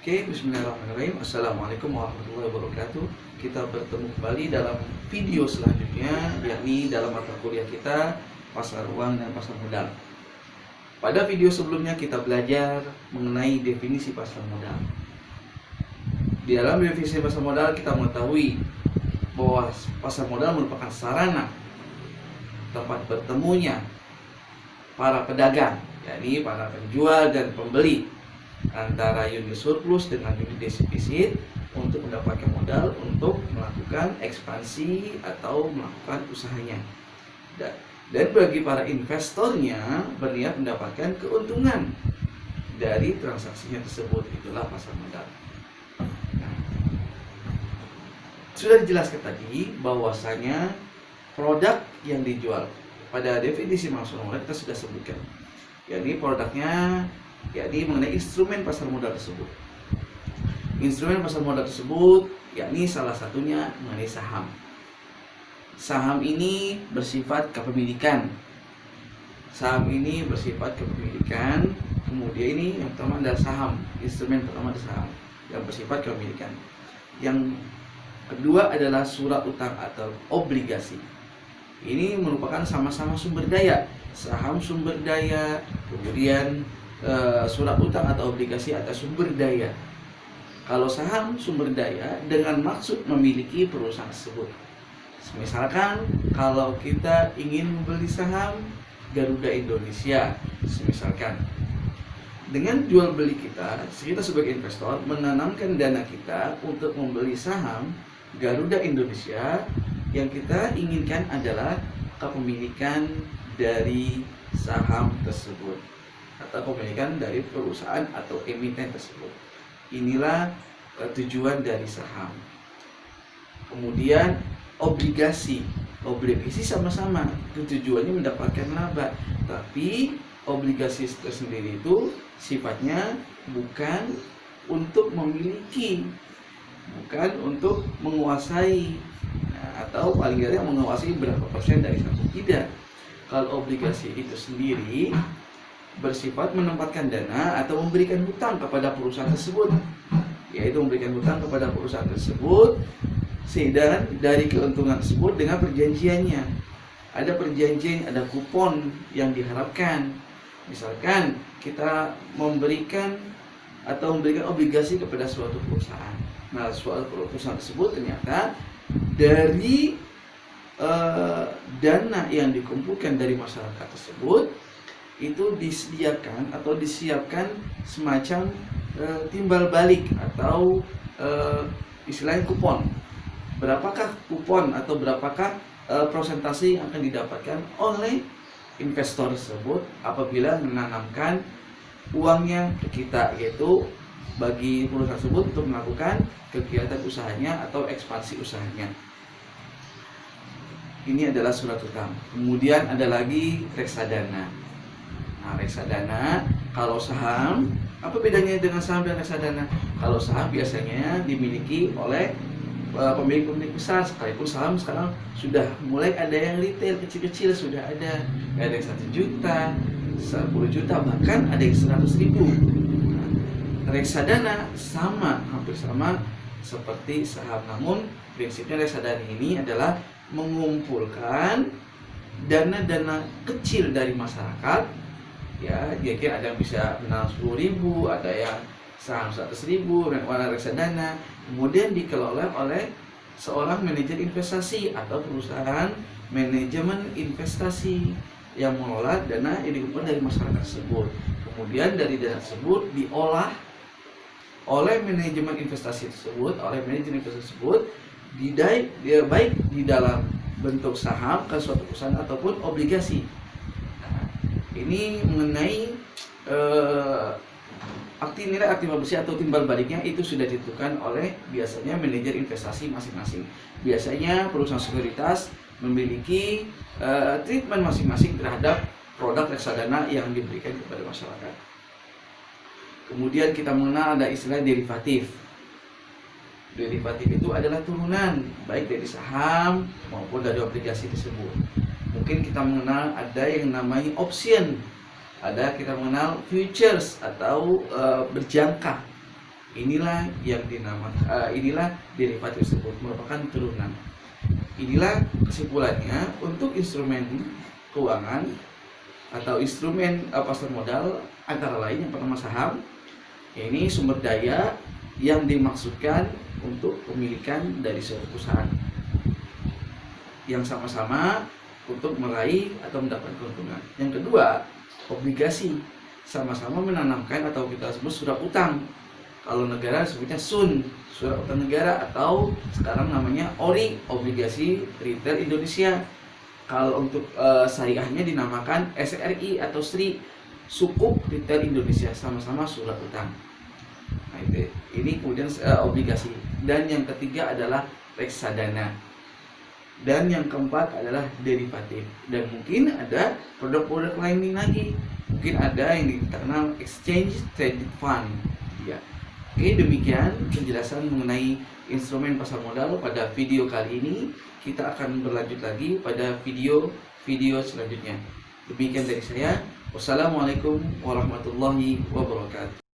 Oke, bismillahirrahmanirrahim. Assalamualaikum warahmatullahi wabarakatuh. Kita bertemu kembali dalam video selanjutnya, yakni dalam mata kuliah kita pasar uang dan pasar modal. Pada video sebelumnya kita belajar mengenai definisi pasar modal. Di dalam definisi pasar modal kita mengetahui bahwa pasar modal merupakan sarana tempat bertemunya para pedagang, yakni para penjual dan pembeli, antara unit surplus dengan unit defisit untuk mendapatkan modal untuk melakukan ekspansi atau melakukan usahanya. Dan bagi para investornya berniat mendapatkan keuntungan dari transaksinya tersebut, itulah pasar modal. Nah, sudah dijelaskan tadi bahwasanya produk yang dijual pada definisi pasar modal kita sudah sebutkan, yakni produknya yakni mengenai instrumen pasar modal tersebut. Instrumen pasar modal tersebut yakni salah satunya mengenai saham. Saham ini bersifat kepemilikan. Kemudian ini yang pertama adalah saham. Instrumen pertama adalah saham yang bersifat kepemilikan. Yang kedua adalah surat utang atau obligasi. Ini merupakan sama-sama sumber daya. Saham sumber daya, kemudian surat utang atau obligasi atas sumber daya. Kalau saham sumber daya dengan maksud memiliki perusahaan tersebut. Misalkan kalau kita ingin membeli saham Garuda Indonesia, misalkan dengan jual beli kita sebagai investor menanamkan dana kita untuk membeli saham Garuda Indonesia, yang kita inginkan adalah kepemilikan dari saham tersebut atau kepemilikan dari perusahaan atau emiten tersebut. Inilah tujuan dari saham. Kemudian obligasi sama-sama tujuannya mendapatkan laba, tapi obligasi tersendiri itu sifatnya bukan untuk memiliki, bukan untuk menguasai, atau paling tidak menguasai berapa persen dari satu, tidak. Kalau obligasi itu sendiri bersifat menempatkan dana atau memberikan hutang kepada perusahaan tersebut, yaitu memberikan hutang kepada perusahaan tersebut, dan dari keuntungan tersebut dengan perjanjiannya. Ada perjanjian, ada kupon yang diharapkan. Misalkan kita memberikan obligasi kepada suatu perusahaan. Nah, suatu perusahaan tersebut ternyata dari dana yang dikumpulkan dari masyarakat tersebut itu disiapkan semacam timbal balik atau istilahnya kupon. Berapakah kupon atau berapakah persentase yang akan didapatkan oleh investor tersebut apabila menanamkan uangnya ke kita, yaitu bagi perusahaan tersebut untuk melakukan kegiatan usahanya atau ekspansi usahanya. Ini adalah surat utang. Kemudian ada lagi reksadana. Nah, reksadana, kalau saham, apa bedanya dengan saham dan reksadana? Kalau saham biasanya dimiliki oleh pemilik besar, sekalipun saham sekarang sudah mulai ada yang retail kecil-kecil, sudah ada yang 1 juta, 10 juta, bahkan ada yang 100.000. Nah, reksadana hampir sama seperti saham, namun prinsipnya reksadana ini adalah mengumpulkan dana-dana kecil dari masyarakat. Ya, kira-kira ada yang bisa menang 10.000, ada yang saham 100.000, warna reksadana, kemudian dikelola oleh seorang manajer investasi atau perusahaan manajemen investasi yang mengelola dana yang dikumpulkan dari masyarakat tersebut. Kemudian dari dana tersebut diolah oleh manajemen investasi tersebut, baik di dalam bentuk saham ke suatu perusahaan ataupun obligasi. Nah, ini mengenai nilai aktiva bersih atau timbal baliknya itu sudah ditentukan oleh biasanya manajer investasi masing-masing. Biasanya perusahaan sekuritas memiliki treatment masing-masing terhadap produk reksadana yang diberikan kepada masyarakat. Kemudian kita mengenal ada istilah derivatif. Derivatif itu adalah turunan baik dari saham maupun dari obligasi tersebut. Mungkin kita mengenal ada yang namanya option, ada kita mengenal futures atau berjangka. Inilah yang dinamakan inilah derivatif tersebut merupakan turunan. Inilah kesimpulannya untuk instrumen keuangan atau instrumen pasar modal, antara lain yang pertama saham. Ini sumber daya yang dimaksudkan untuk pemilikan dari suatu perusahaan yang sama-sama untuk meraih atau mendapat keuntungan. Yang kedua, obligasi, sama-sama menanamkan atau kita sebut surat utang. Kalau negara sebutnya SUN, surat utang negara, atau sekarang namanya ORI, obligasi retail Indonesia. Kalau untuk syariahnya dinamakan SRI atau SRI, Sukuk Retail Indonesia, sama-sama surat utang. Nah, ini kemudian obligasi. Dan yang ketiga adalah reksadana. Dan yang keempat adalah derivatif. Dan mungkin ada produk-produk lain lagi. Mungkin ada yang dikenal exchange traded fund. Ya. Oke, demikian penjelasan mengenai instrumen pasar modal pada video kali ini. Kita akan berlanjut lagi pada video selanjutnya. Demikian dari saya. Wassalamualaikum warahmatullahi wabarakatuh.